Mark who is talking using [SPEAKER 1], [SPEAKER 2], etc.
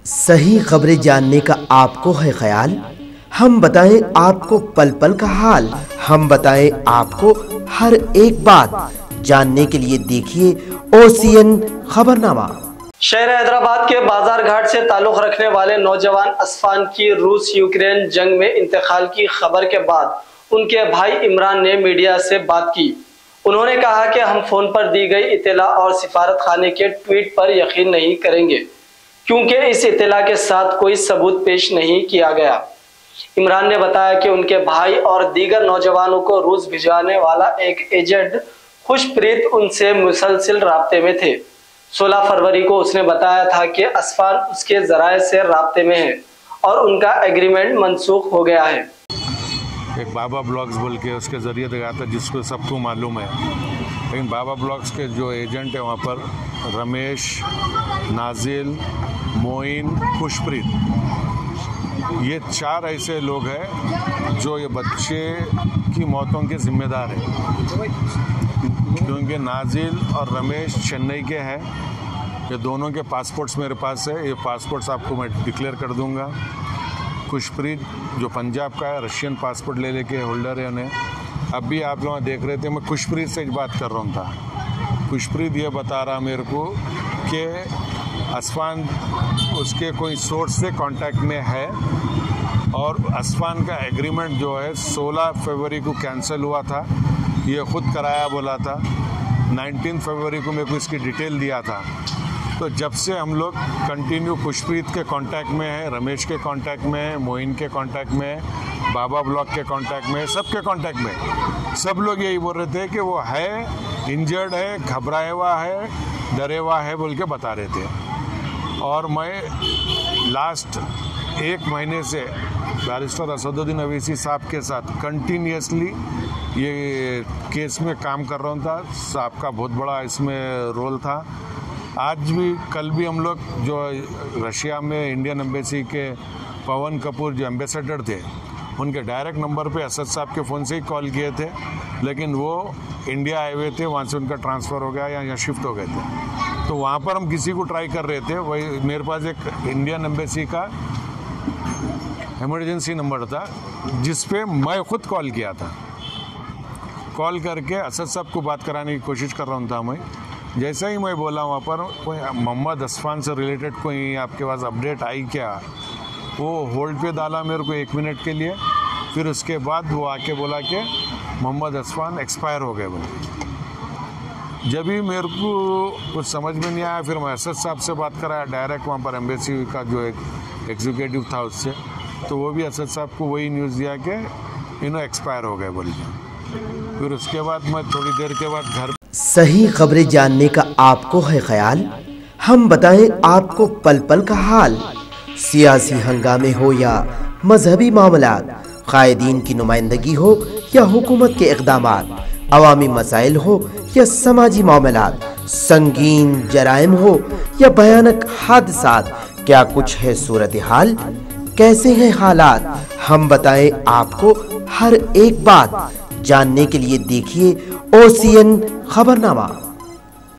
[SPEAKER 1] सही खबरें जानने का आपको है ख्याल, हम बताएं आपको पल पल का हाल, हम बताएं आपको हर एक बात, जानने के लिए देखिए OCN खबरनामा।
[SPEAKER 2] शहर हैदराबाद के बाजार घाट से ताल्लुक रखने वाले नौजवान असफान की रूस यूक्रेन जंग में इंतकाल की खबर के बाद उनके भाई इमरान ने मीडिया से बात की। उन्होंने कहा कि हम फोन पर दी गई इत्तला और सिफारत खाने के ट्वीट पर यकीन नहीं करेंगे, क्योंकि इस इत्तला के साथ कोई सबूत पेश नहीं किया गया। इमरान ने बताया कि उनके भाई और दीगर नौजवानों को रूस भिजवाने वाला एक एजेंट खुशप्रीत उनसे मुसलसिल राब्ते में थे। 16 फरवरी को उसने बताया था कि असफान उसके जराये से राब्ते में है और उनका एग्रीमेंट मनसूख हो गया है।
[SPEAKER 3] एक बाबा ब्लॉग्स बोल के उसके ज़रिए दिखाता जिसको सबको मालूम है, लेकिन बाबा ब्लॉग्स के जो एजेंट है वहाँ पर रमेश, नाजिल, मोइन, खुशप्रीत, ये 4 ऐसे लोग हैं जो ये बच्चे की मौतों के जिम्मेदार हैं। क्योंकि नाजिल और रमेश चेन्नई के हैं, ये दोनों के पासपोर्ट्स मेरे पास है, ये पासपोर्ट्स आपको मैं डिक्लेयर कर दूंगा। खुशप्रीत जो पंजाब का है, रशियन पासपोर्ट ले लेके होल्डर है उन्हें। अभी आप लोग देख रहे थे, मैं खुशप्रीत से बात कर रहा था। खुशप्रीत ये बता रहा मेरे को कि असफान उसके कोई सोर्स से कांटेक्ट में है और असफान का एग्रीमेंट जो है 16 फरवरी को कैंसिल हुआ था, ये खुद कराया बोला था। 19 फरवरी को मेरे को इसकी डिटेल दिया था। तो जब से हम लोग कंटिन्यू खुशप्रीत के कांटेक्ट में है, रमेश के कांटेक्ट में है, मोइन के कांटेक्ट में है, बाबा ब्लॉक के कांटेक्ट में है, सबके कांटेक्ट में। सब लोग यही बोल रहे थे कि वो है, इंजर्ड है, घबराया हुआ है, डरे हुआ है बोल के बता रहे थे। और मैं लास्ट 1 महीने से बैरिस्टर असदुद्दीन अवैसी साहब के साथ कंटिन्यूसली ये केस में काम कर रहा था। साहब का बहुत बड़ा इसमें रोल था। आज भी कल भी हम लोग जो रशिया में इंडियन एम्बेसी के पवन कपूर जो एम्बेसडर थे, उनके डायरेक्ट नंबर पे असद साहब के फ़ोन से ही कॉल किए थे, लेकिन वो इंडिया आए हुए थे, वहाँ से उनका ट्रांसफ़र हो गया या यहाँ शिफ्ट हो गए थे। तो वहाँ पर हम किसी को ट्राई कर रहे थे। वही मेरे पास एक इंडियन एम्बेसी का इमरजेंसी नंबर था जिस पे मैं खुद कॉल किया था। कॉल करके असद साहब को बात कराने की कोशिश कर रहा था मैं। जैसे ही मैं बोला वहाँ पर कोई मोहम्मद असफान से रिलेटेड कोई आपके पास अपडेट आई क्या, वो होल्ड पे डाला मेरे को 1 मिनट के लिए। फिर उसके बाद वो आके बोला कि मोहम्मद असफान एक्सपायर हो गए बोले। जब भी मेरे को कुछ समझ में नहीं आया, फिर मैं असद साहब से बात कराया डायरेक्ट, वहाँ पर एम्बेसी का जो एक एग्जीक्यूटिव था उससे, तो वो भी असद साहब को वही न्यूज़ दिया कि इन्हों एक्सपायर हो गए बोल के। फिर उसके बाद मैं थोड़ी देर के बाद घर।
[SPEAKER 1] सही खबरें जानने का आपको है ख्याल, हम बताएं आपको पल पल का हाल। सियासी हंगामे हो या मजहबी मामलात, कायदीन की नुमाइंदगी हो या हुकूमत के इक़दामात, अवामी मसाइल हो या समाजी मामलात, संगीन जराइम हो या भयानक हादसात, क्या कुछ है सूरत हाल, कैसे हैं हालात, हम बताएं आपको हर एक बात, जानने के लिए देखिए OCN खबरनामा।